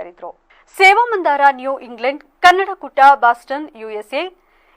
ಹಾಜರಿದ್ದರು. Seva Mandara New England, Kannadakoota Boston USA,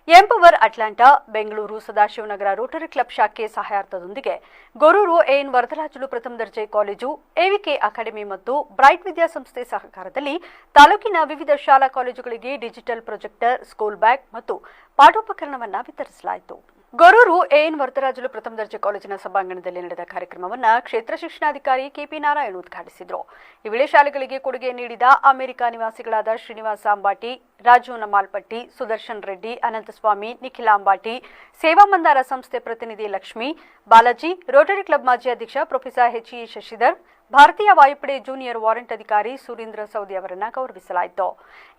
Empower Atlanta, Bengaluru Sadashivanagar Rotary Club ಶಾಖೆ ಸಹಾಯಾರ್ಥದೊಂದಿಗೆ ಗೊರೂರು ಎಎನ್ ವರದರಾಜುಲು ಪ್ರಥಮ ದರ್ಜೆ ಕಾಲೇಜು, ಎವಿಕೆ ಅಕಾಡೆಮಿ ಮತ್ತು ಬ್ರೈಟ್ ವಿದ್ಯಾಸಂಸ್ಥೆ ಸಹಕಾರದಲ್ಲಿ ತಾಲೂಕಿನ ವಿವಿಧ ಶಾಲಾ ಕಾಲೇಜುಗಳಿಗೆ ಡಿಜಿಟಲ್ ಪ್ರೊಜೆಕ್ಟರ್, ಸ್ಕೂಲ್ ಬ್ಯಾಗ್ ಮತ್ತು ಪಾಠೋಪಕರಣವನ್ನು ವಿತರಿಸಲಾಯಿತು. ಗೊರೂರು ಎಎನ್ ವರದರಾಜುಲು ಪ್ರಥಮ ದರ್ಜೆ ಕಾಲೇಜಿನ ಸಭಾಂಗಣದಲ್ಲಿ ನಡೆದ ಕಾರ್ಯಕ್ರಮವನ್ನು ಕ್ಷೇತ್ರ ಶಿಕ್ಷಣಾಧಿಕಾರಿ ಕೆಪಿ ನಾರಾಯಣ್ ಉದ್ಘಾಟಿಸಿದರು. ಈ ವೇಳೆ ಶಾಲೆಗಳಿಗೆ ಕೊಡುಗೆ ನೀಡಿದ ಅಮೆರಿಕ ನಿವಾಸಿಗಳಾದ ಶ್ರೀನಿವಾಸ ಅಂಬಾಟಿ, ರಾಜು ನಮಾಲ್ಪಟ್ಟಿ, ಸುದರ್ಶನ್ ರೆಡ್ಡಿ, ಅನಂತಸ್ವಾಮಿ, ನಿಖಿಲ ಅಂಬಾಟಿ, ಸೇವಾ ಮಂದಾರ ಸಂಸ್ಥೆ ಪ್ರತಿನಿಧಿ ಲಕ್ಷ್ಮಿ, ಬಾಲಾಜಿ, ರೋಟರಿ ಕ್ಲಬ್ ಮಾಜಿ ಅಧ್ಯಕ್ಷ ಪ್ರೊಫೆಸರ್ ಎಚ್ಇ ಶಶಿಧರ್, ಭಾರತೀಯ ವಾಯುಪಡೆ ಜೂನಿಯರ್ ವಾರೆಂಟ್ ಅಧಿಕಾರಿ ಸುರೇಂದ್ರ ಸೌದಿ ಅವರನ್ನು ಗೌರವಿಸಲಾಯಿತು.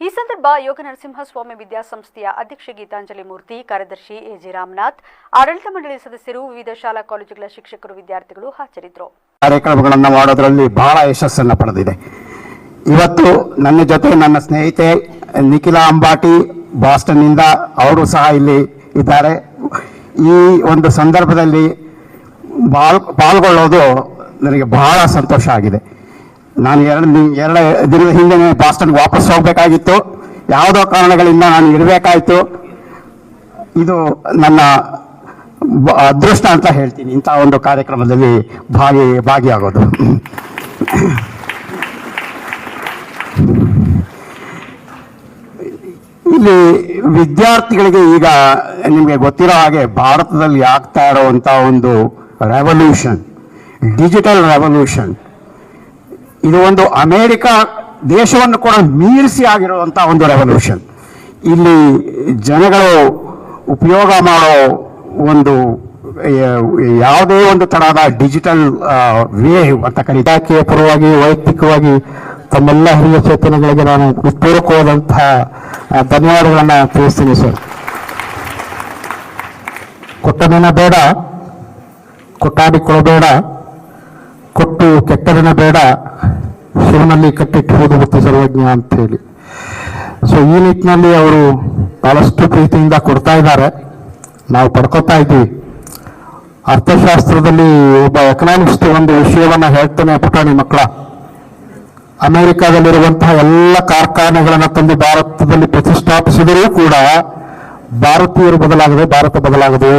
ಈ ಸಂದರ್ಭ ಯೋಗ ನರಸಿಂಹಸ್ವಾಮಿ ವಿದ್ಯಾಸಂಸ್ಥೆಯ ಅಧ್ಯಕ್ಷೆ ಗೀತಾಂಜಲಿ ಮೂರ್ತಿ, ಕಾರ್ಯದರ್ಶಿ ಎಜಿ ರಾಮನಾಥ್, ಆಡಳಿತ ಮಂಡಳಿ ಸದಸ್ಯರು, ವಿವಿಧ ಶಾಲಾ ಕಾಲೇಜುಗಳ ಶಿಕ್ಷಕರು, ವಿದ್ಯಾರ್ಥಿಗಳು ಹಾಜರಿದ್ದರು. ಕಾರ್ಯಕ್ರಮಗಳನ್ನು ಮಾಡೋದರಲ್ಲಿ ಬಹಳ ಯಶಸ್ಸನ್ನು ಪಡೆದಿದೆ. ಇವತ್ತು ನನ್ನ ಜೊತೆ ನನ್ನ ಸ್ನೇಹಿತೆ ನಿಖಿಲ ಅಂಬಾಟಿ ಬಾಸ್ಟನ್ನಿಂದ ಅವರು ಸಹ ಇಲ್ಲಿ ಇದ್ದಾರೆ. ಈ ಒಂದು ಸಂದರ್ಭದಲ್ಲಿ ಪಾಲ್ಗೊಳ್ಳೋದು ನನಗೆ ಬಹಳ ಸಂತೋಷ ಆಗಿದೆ. ನಾನು ಎರಡು ದಿನದ ಹಿಂದೆ ಬಾಸ್ಟನ್ಗೆ ವಾಪಸ್ ಹೋಗಬೇಕಾಗಿತ್ತು. ಯಾವುದೋ ಕಾರಣಗಳಿಂದ ನಾನು ಇರಬೇಕಾಯಿತು. ಇದು ನನ್ನ ಅದೃಷ್ಟ ಅಂತ ಹೇಳ್ತೀನಿ, ಇಂಥ ಒಂದು ಕಾರ್ಯಕ್ರಮದಲ್ಲಿ ಭಾಗಿಯಾಗೋದು. ಇಲ್ಲಿ ವಿದ್ಯಾರ್ಥಿಗಳಿಗೆ ಈಗ ನಿಮಗೆ ಗೊತ್ತಿರೋ ಹಾಗೆ ಭಾರತದಲ್ಲಿ ಆಗ್ತಾ ಇರುವಂಥ ಒಂದು ರೆವಲ್ಯೂಷನ್, ಡಿಜಿಟಲ್ ರೆವಲ್ಯೂಷನ್, ಇದು ಒಂದು ಅಮೇರಿಕ ದೇಶವನ್ನು ಕೂಡ ಮೀರಿಸಿ ಆಗಿರುವಂಥ ಒಂದು ರೆವಲ್ಯೂಷನ್. ಇಲ್ಲಿ ಜನಗಳು ಉಪಯೋಗ ಮಾಡೋ ಒಂದು ಯಾವುದೇ ಒಂದು ತರಹದ ಡಿಜಿಟಲ್ ವೇವ್ ಅಂತ ಇಲಾಖೆಯ ಪರವಾಗಿ ವೈಯಕ್ತಿಕವಾಗಿ ತಮ್ಮೆಲ್ಲ ಹಿರಿಯ ಚೇತನಗಳಿಗೆ ನಾನು ಪೂರಕವಾದಂತಹ ಧನ್ಯವಾದಗಳನ್ನು ತಿಳಿಸ್ತೀನಿ ಸರ್. ಕೊಟ್ಟದನ ಬೇಡ, ಕೊಟ್ಟಾಡಿಕೊಳ್ಳಬೇಡ, ಕೊಟ್ಟು ಕೆಟ್ಟದನ ಬೇಡ, ಶಿವನಲ್ಲಿ ಕಟ್ಟಿಟ್ಟುವುದು ಮತ್ತು ಸರ್ವಜ್ಞ ಅಂತ ಹೇಳಿ. ಸೊ ಈ ನಿಟ್ಟಿನಲ್ಲಿ ಅವರು ಬಹಳಷ್ಟು ಪ್ರೀತಿಯಿಂದ ಕೊಡ್ತಾ ಇದ್ದಾರೆ, ನಾವು ಪಡ್ಕೊತಾ ಇದ್ದೀವಿ. ಅರ್ಥಶಾಸ್ತ್ರದಲ್ಲಿ ಒಬ್ಬ ಎಕನಾಮಿಕ್ಸ್ ಒಂದು ವಿಷಯವನ್ನು ಹೇಳ್ತಾನೆ, ಪುಟಾಣಿ ಮಕ್ಕಳ, ಅಮೆರಿಕಾದಲ್ಲಿರುವಂತಹ ಎಲ್ಲ ಕಾರ್ಖಾನೆಗಳನ್ನು ತಂದು ಭಾರತದಲ್ಲಿ ಪ್ರತಿಷ್ಠಾಪಿಸಿದರೂ ಕೂಡ ಭಾರತೀಯರು ಬದಲಾಗದೆ ಭಾರತ ಬದಲಾಗದು.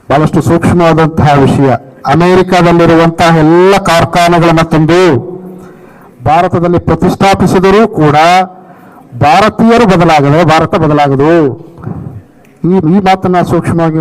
ಬಹಳಷ್ಟು ಸೂಕ್ಷ್ಮವಾದಂತಹ ವಿಷಯ. ಅಮೆರಿಕಾದಲ್ಲಿರುವಂತಹ ಎಲ್ಲ ಕಾರ್ಖಾನೆಗಳನ್ನು ತಂದು ಭಾರತದಲ್ಲಿ ಪ್ರತಿಷ್ಠಾಪಿಸಿದರೂ ಕೂಡ ಭಾರತೀಯರು ಬದಲಾಗದೆ ಭಾರತ ಬದಲಾಗದು. ಈ ಮಾತನ್ನ ಸೂಕ್ಷ್ಮವಾಗಿ